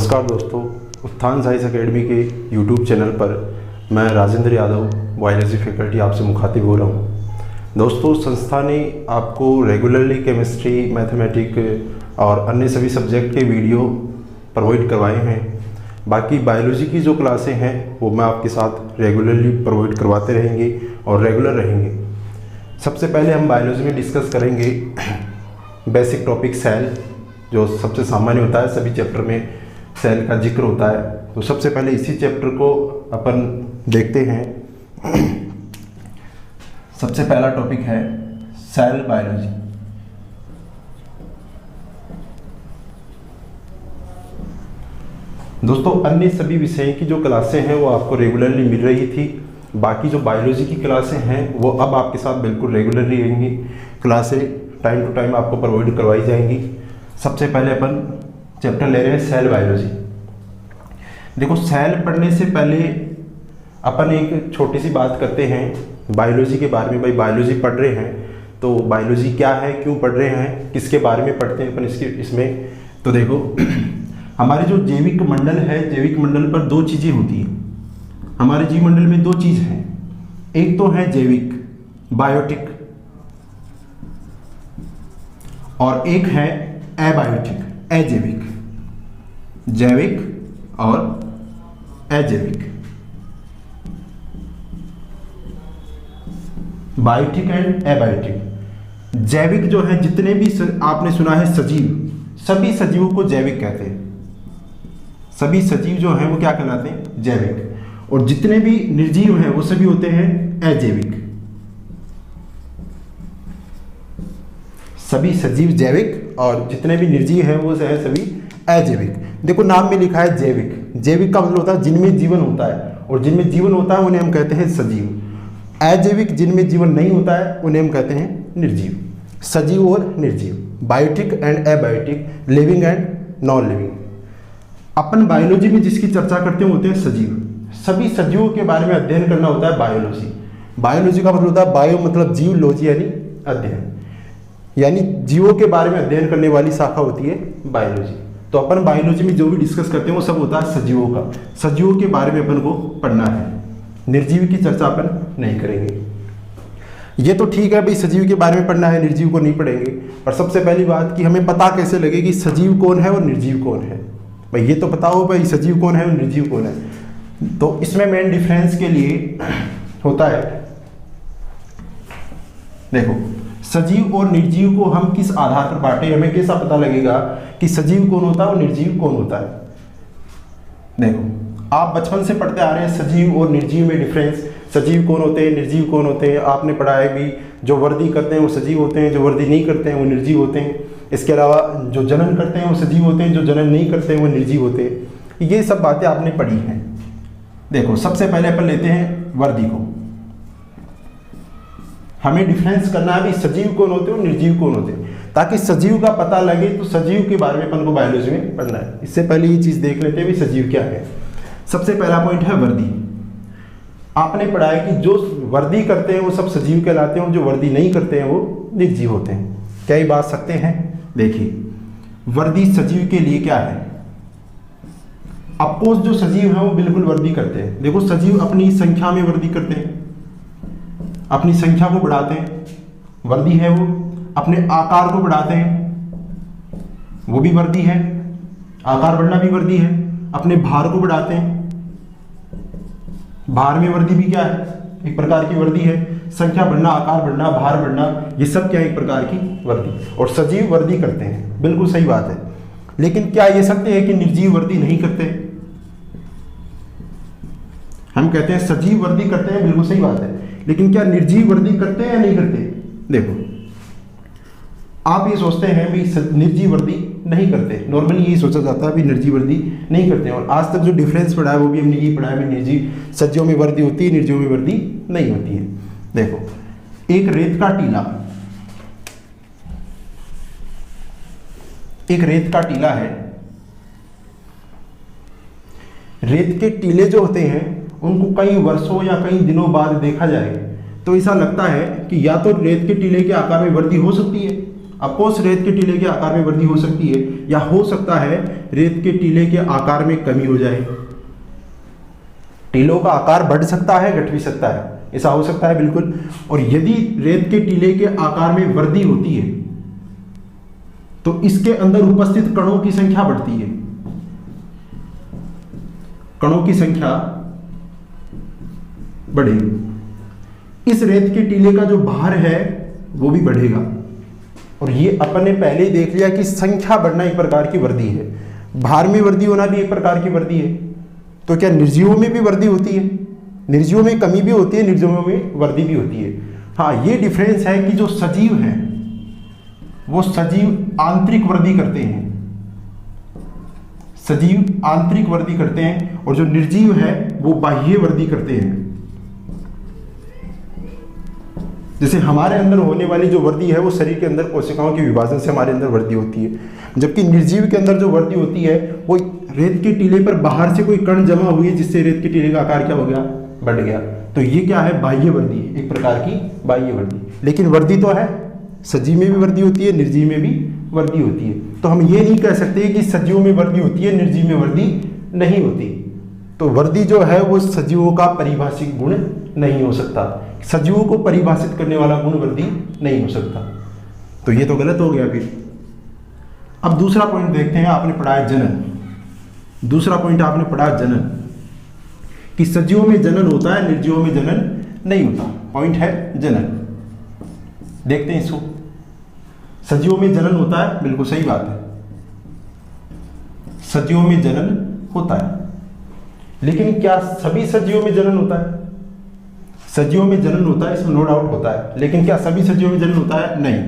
नमस्कार दोस्तों, उत्थान साइंस एकेडमी के यूट्यूब चैनल पर मैं राजेंद्र यादव बायोलॉजी फैकल्टी आपसे मुखातिब हो रहा हूं। दोस्तों, संस्था ने आपको रेगुलरली केमिस्ट्री, मैथमेटिक और अन्य सभी सब्जेक्ट के वीडियो प्रोवाइड करवाए हैं। बाकी बायोलॉजी की जो क्लासें हैं वो मैं आपके साथ रेगुलरली प्रोवाइड करवाते रहेंगे और रेगुलर रहेंगे। सबसे पहले हम बायोलॉजी में डिस्कस करेंगे बेसिक टॉपिक सेल, जो सबसे सामान्य होता है, सभी चैप्टर में सेल का जिक्र होता है। तो सबसे पहले इसी चैप्टर को अपन देखते हैं। सबसे पहला टॉपिक है सेल बायोलॉजी। दोस्तों, अन्य सभी विषय की जो क्लासें हैं वो आपको रेगुलरली मिल रही थी। बाकी जो बायोलॉजी की क्लासें हैं वो अब आपके साथ बिल्कुल रेगुलरली रहेंगी। क्लासें टाइम टू टाइम आपको प्रोवाइड करवाई जाएंगी। सबसे पहले अपन चैप्टर ले रहे हैं सेल बायोलॉजी। देखो, सेल पढ़ने से पहले अपन एक छोटी सी बात करते हैं बायोलॉजी के बारे में। भाई, बायोलॉजी पढ़ रहे हैं तो बायोलॉजी क्या है, क्यों पढ़ रहे हैं, किसके बारे में पढ़ते हैं अपन इसमें। तो देखो, हमारे जो जैविक मंडल है, जैविक मंडल पर दो चीज़ें होती हैं। हमारे जीव मंडल में दो चीज़ हैं, एक तो है जैविक बायोटिक और एक है एबायोटिक अजैविक। जैविक और अजैविक, बायोटिक एंड एबायोटिक। जैविक जो है, जितने भी आपने सुना है सजीव, सभी सजीवों को जैविक कहते हैं। सभी सजीव जो हैं वो क्या कहलाते हैं, जैविक। और जितने भी निर्जीव हैं वो सभी होते हैं अजैविक। सभी सजीव जैविक और जितने भी निर्जीव हैं वो है सभी अजैविक। देखो, नाम में लिखा है जैविक। जैविक का मतलब होता है जिनमें जीवन होता है, और जिनमें जीवन होता है उन्हें हम कहते हैं सजीव। अजैविक, जिनमें जीवन नहीं होता है उन्हें हम कहते हैं निर्जीव। सजीव और निर्जीव, biotic and abiotic, living and non living. अपन बायोलॉजी में जिसकी चर्चा करते हैं होते हैं सजीव। सभी सजीवों के बारे में अध्ययन करना होता है बायोलॉजी। बायोलॉजी का मतलब होता है बायो मतलब जीव, लॉजी यानी अध्ययन, यानी जीवों के बारे में अध्ययन करने वाली शाखा होती है बायोलॉजी। तो अपन बायोलॉजी में जो भी डिस्कस करते हैं वो सब होता है सजीवों का। सजीवों के बारे में अपन को पढ़ना है, निर्जीव की चर्चा अपन नहीं करेंगे। ये तो ठीक है भाई, सजीव के बारे में पढ़ना है, निर्जीव को नहीं पढ़ेंगे। पर सबसे पहली बात कि हमें पता कैसे लगे कि सजीव कौन है और निर्जीव कौन है। भाई, ये तो पता हो भाई सजीव कौन है और निर्जीव कौन है। तो इसमें मेन डिफरेंस के लिए होता है, देखो, सजीव और निर्जीव को हम किस आधार पर बांटे, हमें कैसा पता लगेगा कि सजीव कौन होता है और निर्जीव कौन होता है। देखो, आप बचपन से पढ़ते आ रहे हैं सजीव और निर्जीव में डिफरेंस। सजीव कौन होते हैं, निर्जीव कौन होते हैं, आपने पढ़ा है भी। जो वर्दी करते हैं वो सजीव होते हैं, जो वर्दी नहीं करते हैं वो निर्जीव होते हैं। इसके अलावा जो जनन करते हैं वो सजीव होते हैं, जो जनन नहीं करते हैं वो निर्जीव होते हैं। ये सब बातें आपने पढ़ी हैं। देखो, सबसे पहले अपन लेते हैं वर्दी को। हमें डिफरेंस करना है भी सजीव कौन होते हैं और निर्जीव कौन होते हैं, ताकि सजीव का पता लगे तो सजीव के बारे में अपन को बायोलॉजी में पढ़ना है। इससे पहले ये चीज़ देख लेते हैं भी सजीव क्या है। सबसे पहला पॉइंट है वर्दी। आपने पढ़ा है कि जो वर्दी करते हैं वो सब सजीव कहलाते हैं और जो वर्दी नहीं करते हैं वो निर्जीव होते हैं। क्या ये बात सकते हैं? देखिए, वर्दी सजीव के लिए क्या है, अपोज जो सजीव हैं वो बिल्कुल वर्दी करते हैं। देखो, सजीव अपनी संख्या में वर्दी करते हैं, अपनी संख्या को बढ़ाते हैं, वर्दी है वो। अपने आकार को बढ़ाते हैं, वो भी वर्दी है, आकार बढ़ना भी वर्दी है। अपने भार को बढ़ाते हैं, भार में वर्दी भी क्या है, एक प्रकार की वर्दी है। संख्या बढ़ना, आकार बढ़ना, भार बढ़ना, ये सब क्या है, एक प्रकार की वर्दी। और सजीव वर्दी करते हैं, बिल्कुल सही बात है। लेकिन क्या ये सत्य है कि निर्जीव वर्दी नहीं करते? हम कहते हैं सजीव वर्दी करते हैं, बिल्कुल सही बात है। लेकिन क्या निर्जीव वर्दी करते हैं या नहीं करते? देखो, आप ये सोचते हैं भी निर्जीव वर्दी नहीं करते, नॉर्मली यही सोचा जाता है भी निर्जीव वर्दी नहीं करते हैं। और आज तक जो डिफरेंस पढ़ा है वो भी हमने यही पढ़ा है भी निर्जीव सजीवों में वर्दी होती है, निर्जीवों में वर्दी नहीं होती है। देखो, एक रेत का टीला, एक रेत का टीला है। रेत के टीले जो होते हैं उनको कई वर्षों या कई दिनों बाद देखा जाए तो ऐसा लगता है कि या तो रेत के टीले के आकार में वृद्धि हो सकती है, अफकोर्स रेत के टीले के आकार में वृद्धि हो सकती है, या हो सकता है रेत के टीले के आकार में कमी हो जाए। टीलों का आकार बढ़ सकता है, घट भी सकता है, ऐसा हो सकता है बिल्कुल। और यदि रेत के टीले के आकार में वृद्धि होती है तो इसके अंदर उपस्थित कणों की संख्या बढ़ती है, कणों की संख्या बढ़ेगी। इस रेत के टीले का जो भार है वो भी बढ़ेगा। और ये अपन ने पहले ही देख लिया कि संख्या बढ़ना एक प्रकार की वृद्धि है, भार में वृद्धि होना भी एक प्रकार की वृद्धि है। तो क्या निर्जीवों में भी वृद्धि होती है? निर्जीवों में कमी भी होती है, निर्जीवों में वृद्धि भी होती है। हाँ, ये डिफरेंस है कि जो सजीव हैं वो सजीव आंतरिक वृद्धि करते हैं, सजीव आंतरिक वृद्धि करते हैं, और जो निर्जीव है वो बाह्य वृद्धि करते हैं। जैसे हमारे अंदर होने वाली जो वृद्धि है वो शरीर के अंदर कोशिकाओं के विभाजन से हमारे अंदर वृद्धि होती है, जबकि निर्जीव के अंदर जो वृद्धि होती है वो रेत के टीले पर बाहर से कोई कण जमा हुई है जिससे रेत के टीले का आकार क्या हो गया, बढ़ गया। तो ये क्या है, बाह्य वृद्धि, एक प्रकार की बाह्य वृद्धि। लेकिन वृद्धि तो है, सजीव में भी वृद्धि होती है, निर्जीव में भी वृद्धि होती है। तो हम ये नहीं कह सकते कि सजीव में वृद्धि होती है, निर्जीव में वृद्धि नहीं होती। तो वृद्धि जो है वो सजीवों का परिभाषिक गुण नहीं हो सकता, सजीवों को परिभाषित करने वाला गुण वृद्धि नहीं हो सकता। तो ये तो गलत हो गया। फिर अब दूसरा पॉइंट देखते हैं। आपने पढ़ा है जनन, दूसरा पॉइंट आपने पढ़ा जनन, कि सजीवों में जनन होता है, निर्जीवों में जनन नहीं होता। पॉइंट है जनन, देखते हैं इसको। सजीवों में जनन होता है, बिल्कुल सही बात है, सजीवों में जनन होता है। लेकिन क्या सभी सजीवों में जनन होता है? सजीवों में जनन होता है, इसमें नो डाउट होता है, लेकिन क्या सभी सजीवों में जनन होता है? नहीं,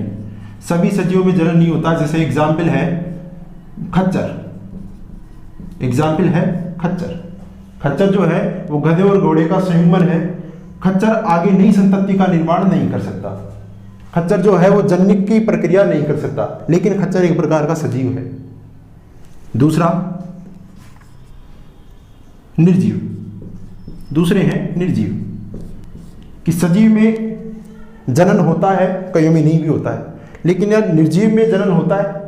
सभी सजीवों में जनन नहीं होता। जैसे एग्जाम्पल है खच्चर, एग्जाम्पल है खच्चर। खच्चर जो है वो गधे और घोड़े का संयुग्मन है। खच्चर आगे नई संतति का निर्माण नहीं कर सकता, खच्चर जो है वो जनन की प्रक्रिया नहीं कर सकता, लेकिन खच्चर एक प्रकार का सजीव है। दूसरा निर्जीव, दूसरे हैं निर्जीव, कि सजीव में जनन होता है, कईयों में नहीं भी होता है, लेकिन यार निर्जीव में जनन होता है।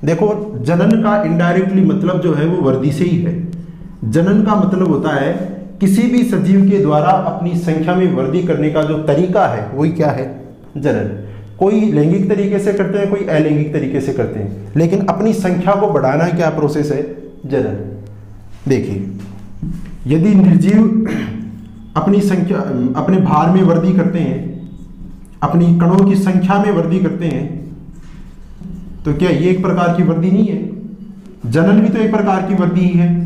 देखो, जनन का इनडायरेक्टली मतलब जो है वो वृद्धि से ही है। जनन का मतलब होता है किसी भी सजीव के द्वारा अपनी संख्या में वृद्धि करने का जो तरीका है वही क्या है, जनन। कोई लैंगिक तरीके से करते हैं, कोई अलैंगिक तरीके से करते हैं, लेकिन अपनी संख्या को बढ़ाना क्या प्रोसेस है, जनन। देखिए, यदि निर्जीव अपनी संख्या, अपने भार में वृद्धि करते हैं, अपनी कणों की संख्या में वृद्धि करते हैं, तो क्या ये एक प्रकार की वृद्धि नहीं है? जनन भी तो एक प्रकार की वृद्धि ही है।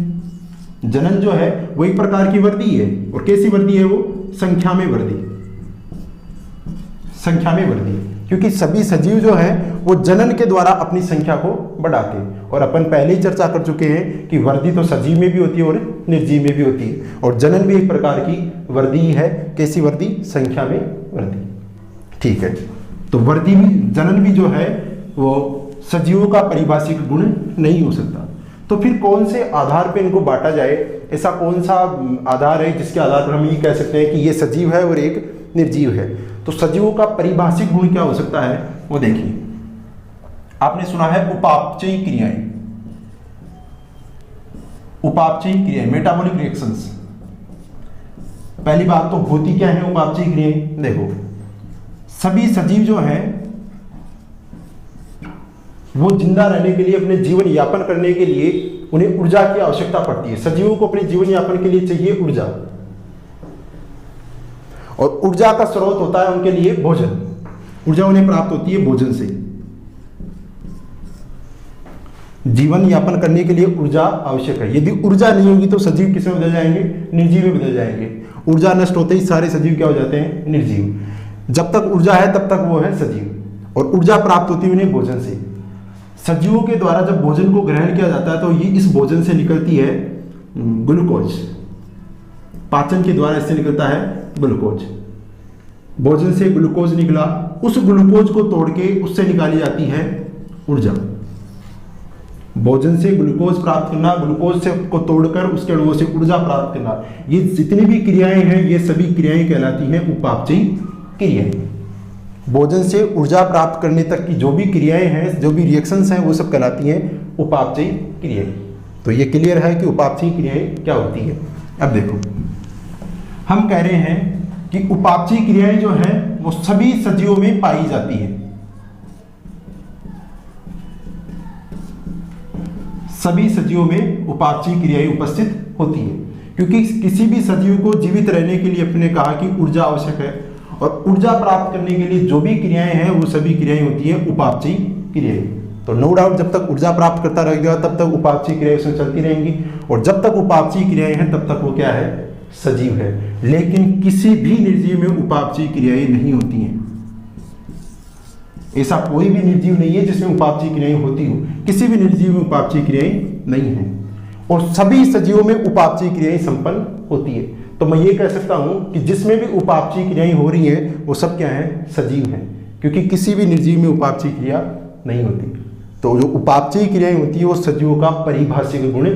जनन जो है वो एक प्रकार की वृद्धि है। और कैसी वृद्धि है वो? संख्या में वृद्धि, संख्या में वृद्धि, क्योंकि सभी सजीव जो है वो जनन के द्वारा अपनी संख्या को बढ़ाते हैं। और अपन पहले ही चर्चा कर चुके हैं कि वृद्धि तो सजीव में भी होती है और निर्जीव में भी होती है, और जनन भी एक प्रकार की वृद्धि है। कैसी वृद्धि? संख्या में वृद्धि। ठीक है, तो वृद्धि भी, जनन भी जो है वो सजीवों का परिभाषिक गुण नहीं हो सकता। तो फिर कौन से आधार पे इनको बांटा जाए? ऐसा कौन सा आधार है जिसके आधार पर हम ये कह सकते हैं कि ये सजीव है और एक निर्जीव है? तो सजीवों का परिभाषिक गुण क्या हो सकता है वो देखिए। आपने सुना है उपापचयी क्रियाएं, उपापचयी क्रियाएं, मेटाबॉलिक रिएक्शंस। पहली बात तो होती क्या है उपापचयी क्रियाएं? देखो, सभी सजीव जो हैं वो जिंदा रहने के लिए, अपने जीवन यापन करने के लिए उन्हें ऊर्जा की आवश्यकता पड़ती है। सजीवों को अपने जीवन यापन के लिए चाहिए ऊर्जा, और ऊर्जा का स्रोत होता है उनके लिए भोजन। ऊर्जा उन्हें प्राप्त होती है भोजन से। जीवन यापन करने के लिए ऊर्जा आवश्यक है। यदि ऊर्जा नहीं होगी तो सजीव किसमें बदल जाएंगे? निर्जीव में बदल जाएंगे। ऊर्जा नष्ट होते ही सारे सजीव क्या हो जाते हैं? निर्जीव। जब तक ऊर्जा है तब तक वो है सजीव, और ऊर्जा प्राप्त होती है उन्हें भोजन से। सजीवों के द्वारा जब भोजन को ग्रहण किया जाता है तो ये इस भोजन से निकलती है ग्लूकोज, पाचन के द्वारा इससे निकलता है ग्लूकोज। भोजन से ग्लूकोज निकला, उस ग्लूकोज को तोड़ के उससे निकाली जाती है ऊर्जा। भोजन से ग्लूकोज प्राप्त करना, ग्लूकोज से को तोड़कर उसके अणुओं से ऊर्जा प्राप्त करना, ये जितनी भी क्रियाएं हैं ये सभी क्रियाएं कहलाती हैं उपापचयी क्रियाएं। भोजन से ऊर्जा प्राप्त करने तक की जो भी क्रियाएं हैं, जो भी रिएक्शंस हैं, वो सब कहलाती हैं उपापचयी क्रियाएं। तो ये क्लियर है कि उपापचयी क्रियाएं क्या होती है। अब देखो, हम कह रहे हैं कि उपापचयी क्रियाएं जो हैं वो सभी सजीवों में पाई जाती है। सभी सजीवों में उपापचयी क्रियाएं उपस्थित होती है, क्योंकि किसी भी सजीव को जीवित रहने के लिए अपने कहा कि ऊर्जा आवश्यक है, और ऊर्जा प्राप्त करने के लिए जो भी क्रियाएं हैं वो सभी क्रियाएं होती हैं उपापचयी क्रियाएं। तो नो डाउट जब तक ऊर्जा प्राप्त करता रहेगा तब तक उपापचयी क्रियाएं उसमें चलती रहेंगी, और जब तक उपापचयी क्रियाएं हैं तब तक वो क्या है, सजीव है। लेकिन किसी भी निर्जीव में उपापचयी क्रियाएं नहीं होती हैं। ऐसा कोई भी निर्जीव नहीं है जिसमें उपापचयी क्रियाएं होती हो, किसी भी निर्जीव में उपापचयी क्रियाएं नहीं है, और सभी सजीवों में उपापचयी क्रियाएं संपन्न होती है। तो मैं ये कह सकता हूं कि जिसमें भी उपापचयी क्रियाएं हो रही हैं वो सब क्या है, सजीव हैं, क्योंकि किसी भी निर्जीव में उपापचयी क्रिया नहीं होती। तो जो उपापचयी क्रियाएं होती है वो सजीवों का परिभाषिक गुण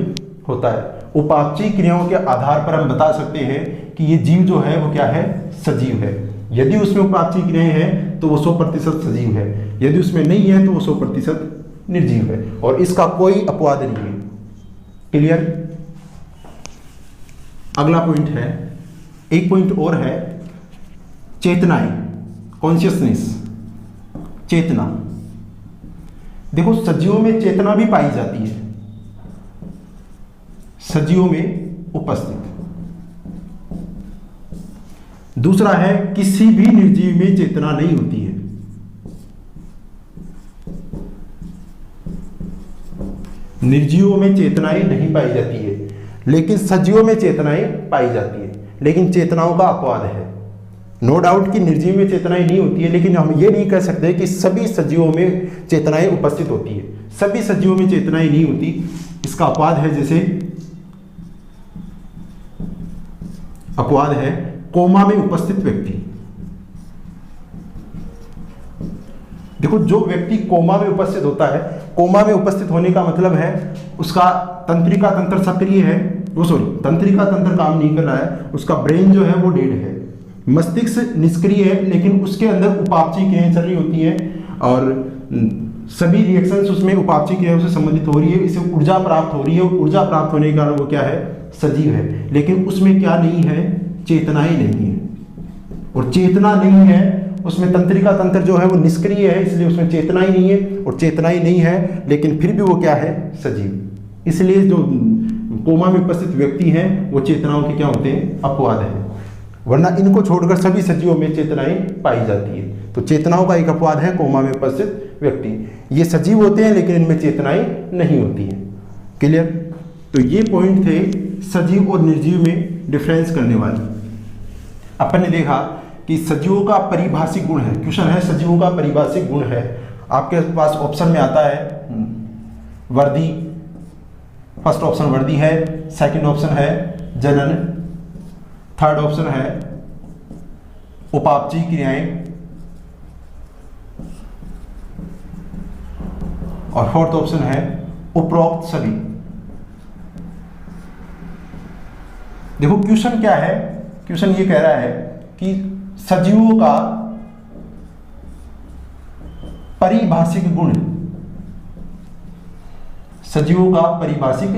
होता है। उपापचयी क्रियाओं के आधार पर हम बता सकते हैं कि ये जीव जो है वो क्या है, सजीव है। यदि उसमें उपापचयी क्रियाएं हैं तो वो 100% सजीव है, यदि उसमें नहीं है तो वो 100% निर्जीव है, और इसका कोई अपवाद नहीं है। क्लियर। अगला पॉइंट है, एक पॉइंट और है, चेतनाएं, कॉन्शियसनेस, चेतना। देखो सजीवों में चेतना भी पाई जाती है, सजीवों में उपस्थित। दूसरा है, किसी भी निर्जीव में चेतना नहीं होती है। निर्जीवों में चेतनाएं नहीं पाई जाती है, लेकिन सजीवों में चेतनाएं पाई जाती है, लेकिन चेतनाओं का अपवाद है। नो डाउट कि निर्जीव में चेतनाएं नहीं होती है, लेकिन हम ये नहीं कह सकते कि सभी सजीवों में चेतनाएं उपस्थित होती है। सभी सजीवों में चेतनाएं नहीं होती, इसका अपवाद है। जैसे अपवाद है कोमा में उपस्थित व्यक्ति। देखो जो व्यक्ति कोमा में उपस्थित होता है, कोमा में उपस्थित होने का मतलब है उसका तंत्रिका तंत्र सक्रिय है, तंत्रिका तंत्र काम नहीं कर रहा है, उसका ब्रेन जो है वो डेड है, मस्तिष्क निष्क्रिय है, लेकिन उसके अंदर उपापचयी क्रियाएं चल रही होती हैं और सभी रिएक्शंस उसमें उपापचयी क्रियाओं से संबंधित हो रही है, इसे ऊर्जा प्राप्त हो रही है, ऊर्जा प्राप्त होने के कारण वो क्या है, सजीव है। लेकिन उसमें क्या नहीं है, चेतनाएं नहीं है, और चेतना नहीं है उसमें, तंत्रिका तंत्र जो है वो निष्क्रिय है, इसलिए उसमें चेतना ही नहीं है, और चेतना ही नहीं है लेकिन फिर भी वो क्या है, सजीव। इसलिए जो कोमा में उपस्थित व्यक्ति हैं वो चेतनाओं के क्या होते हैं, अपवाद है, वरना इनको छोड़कर सभी सजीवों में चेतनाएं पाई जाती है। तो चेतनाओं का एक अपवाद है कोमा में उपस्थित व्यक्ति। ये सजीव होते हैं लेकिन इनमें चेतनाएं नहीं होती हैं। क्लियर। तो ये पॉइंट थे सजीव और निर्जीव में डिफरेंस करने वाले। अपन ने देखा कि सजीवों का परिभाषिक गुण है, क्वेश्चन है सजीवों का परिभाषिक गुण है, आपके पास ऑप्शन में आता है वर्दी, फर्स्ट ऑप्शन वर्दी है, सेकंड ऑप्शन है जनन, थर्ड ऑप्शन है उपापचयी क्रियाएं, और फोर्थ ऑप्शन है उपरोक्त सभी। देखो क्वेश्चन क्या है, क्वेश्चन ये कह रहा है कि सजीवों का परिभाषिक गुण, सजीवों का परिभाषिक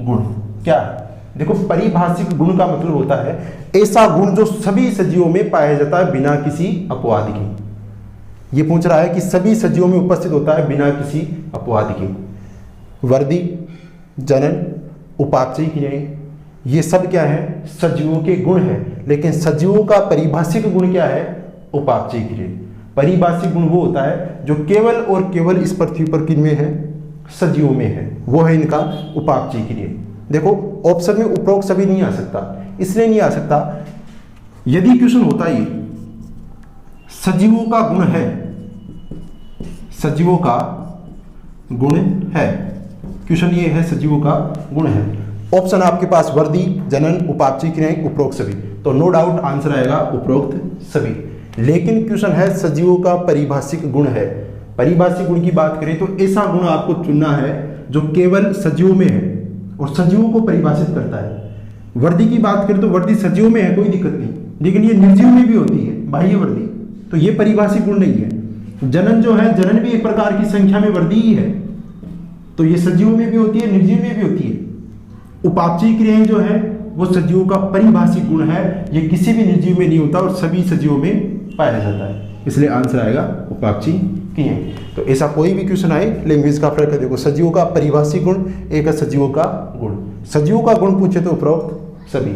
गुण क्या है। देखो परिभाषिक गुण का मतलब होता है ऐसा गुण जो सभी सजीवों में पाया जाता है बिना किसी अपवाद के। ये पूछ रहा है कि सभी सजीवों में उपस्थित होता है बिना किसी अपवाद के। वर्दी, जनन, उपापचयी क्रियाएं, ये सब क्या है, सजीवों के गुण है, लेकिन सजीवों का परिभाषिक गुण क्या है, उपापचयी क्रिया। परिभाषिक गुण वो होता है जो केवल और केवल इस पृथ्वी पर किनमें है, सजीवों में है, वो है इनका उपापचयी क्रिया। देखो ऑप्शन में उपरोक्त सभी नहीं आ सकता, इसलिए नहीं आ सकता, यदि क्वेश्चन होता ये सजीवों का गुण है, सजीवों का गुण है, क्वेश्चन ये है सजीवों का गुण है, ऑप्शन आपके पास वर्दी, जनन, उपापचयी क्रियाएं, उपरोक्त सभी, तो नो डाउट आंसर आएगा उपरोक्त सभी। लेकिन क्वेश्चन है सजीवों का परिभाषिक गुण है। परिभाषिक गुण की बात करें तो ऐसा गुण आपको चुनना है जो केवल सजीवों में है और सजीवों को परिभाषित करता है। वर्दी की बात करें तो वर्दी सजीवों में है, कोई दिक्कत नहीं, लेकिन ये निर्जीव में भी होती है, बाह्य वर्दी, तो ये परिभाषिक गुण नहीं है। जनन जो है, जनन भी एक प्रकार की संख्या में वृद्धि ही है, तो ये सजीवों में भी होती है, निर्जीव में भी होती है। उपापचयी क्रियाएं जो है वो सजीवों का परिभाषिक गुण है, ये किसी भी निर्जीव में नहीं होता और सभी सजीवों में पाया जाता है, इसलिए आंसर आएगा उपापचयी क्रियाएं। तो ऐसा कोई भी क्वेश्चन आए, लैंग्वेज का फर्क है। देखो, सजीवों का परिभाषिक गुण, एक है सजीवों का गुण। सजीवों का गुण पूछे तो उपरोक्त सभी।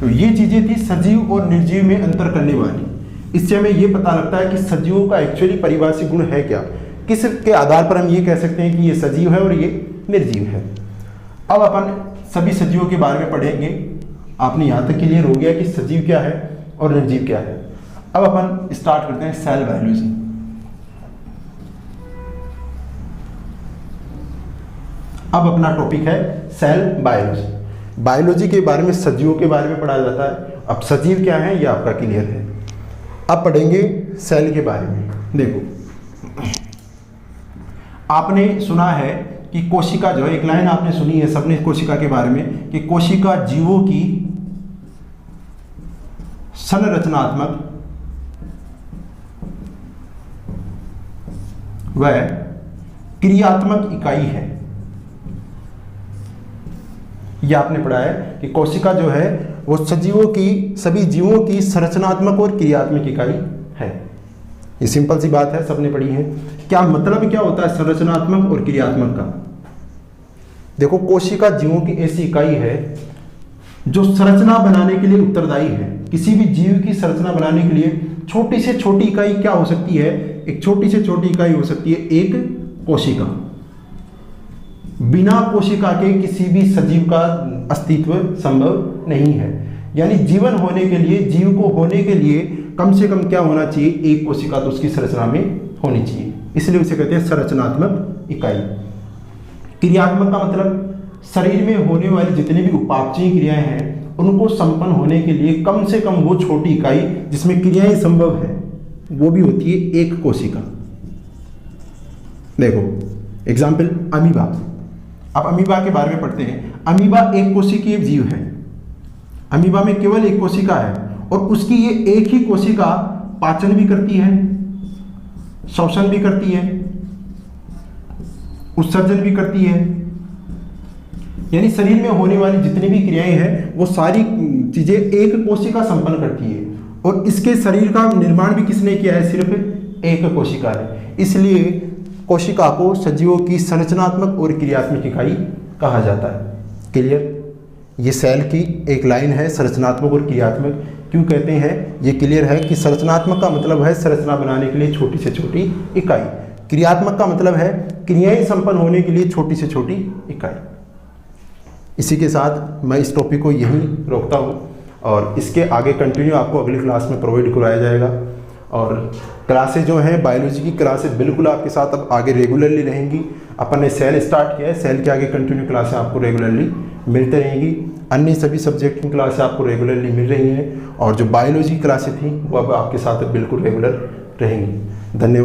तो ये चीजें थी सजीव और निर्जीव में अंतर करने वाली। इससे हमें ये पता लगता है कि सजीवों का एक्चुअली परिभाषिक गुण है क्या, किस के आधार पर हम ये कह सकते हैं कि ये सजीव है और ये निर्जीव है। अब अपन सभी सजीवों के बारे में पढ़ेंगे। आपने यहाँ तक क्लियर हो गया कि सजीव क्या है और निर्जीव क्या है। अब अपन स्टार्ट करते हैं सेल बायोलॉजी। अब अपना टॉपिक है सेल बायोलॉजी। बायोलॉजी के बारे में, सजीवों के बारे में पढ़ा जाता है। अब सजीव क्या है ये आपका क्लियर है। अब पढ़ेंगे सेल के बारे में। देखो, आपने सुना है कि कोशिका जो है, एक लाइन आपने सुनी है सबने कोशिका के बारे में कि कोशिका जीवों की संरचनात्मक व क्रियात्मक इकाई है। यह आपने पढ़ा है कि कोशिका जो है वो सजीवों की, सभी जीवों की संरचनात्मक और क्रियात्मक इकाई है। ये सिंपल सी बात है, सबने पढ़ी है। क्या मतलब क्या होता है संरचनात्मक और क्रियात्मक का? देखो, कोशिका जीवों की ऐसी इकाई है जो संरचना बनाने के लिए उत्तरदायी है। किसी भी जीव की संरचना बनाने के लिए छोटी से छोटी इकाई क्या हो सकती है? एक छोटी से छोटी इकाई हो सकती है एक कोशिका। बिना कोशिका के किसी भी सजीव का अस्तित्व संभव नहीं है। यानी जीवन होने के लिए, जीव को होने के लिए कम से कम क्या होना चाहिए? एक कोशिका तो उसकी संरचना में होनी चाहिए, इसलिए उसे कहते हैं संरचनात्मक इकाई। क्रियात्मक का मतलब शरीर में होने वाली जितनी भी उपापचयी क्रियाएं हैं उनको संपन्न होने के लिए कम से कम वो छोटी इकाई जिसमें क्रियाएं संभव है वो भी होती है एक कोशिका। देखो एग्जाम्पल, अमीबा। अब अमीबा के बारे में पढ़ते हैं। अमीबा एक कोशिकीय जीव है। अमीबा में केवल एक कोशिका है और उसकी ये एक ही कोशिका पाचन भी करती है, श्वसन भी करती है, उत्सर्जन भी करती है। यानी शरीर में होने वाली जितनी भी क्रियाएं हैं वो सारी चीजें एक कोशिका संपन्न करती है। और इसके शरीर का निर्माण भी किसने किया है? सिर्फ एक कोशिका है। इसलिए कोशिका को सजीवों की संरचनात्मक और क्रियात्मक इकाई कहा जाता है। क्लियर? ये सेल की एक लाइन है, संरचनात्मक और क्रियात्मक क्यों कहते हैं? ये क्लियर है कि संरचनात्मक का मतलब है संरचना बनाने के लिए छोटी से छोटी इकाई, क्रियात्मक का मतलब है क्रियाएं संपन्न होने के लिए छोटी से छोटी इकाई। इसी के साथ मैं इस टॉपिक को यहीं रोकता हूँ और इसके आगे कंटिन्यू आपको अगली क्लास में प्रोवाइड कराया जाएगा। और क्लासेज जो हैं, बायोलॉजी की क्लासेज बिल्कुल आपके साथ अब आगे रेगुलरली रहेंगी। अपन ने सेल स्टार्ट किया है, सेल के आगे कंटिन्यू क्लासें आपको रेगुलरली मिलते रहेंगी। अन्य सभी सब्जेक्ट की क्लासें आपको रेगुलरली मिल रही हैं और जो बायोलॉजी क्लासें थी वो अब आपके साथ बिल्कुल रेगुलर रहेंगी। धन्यवाद।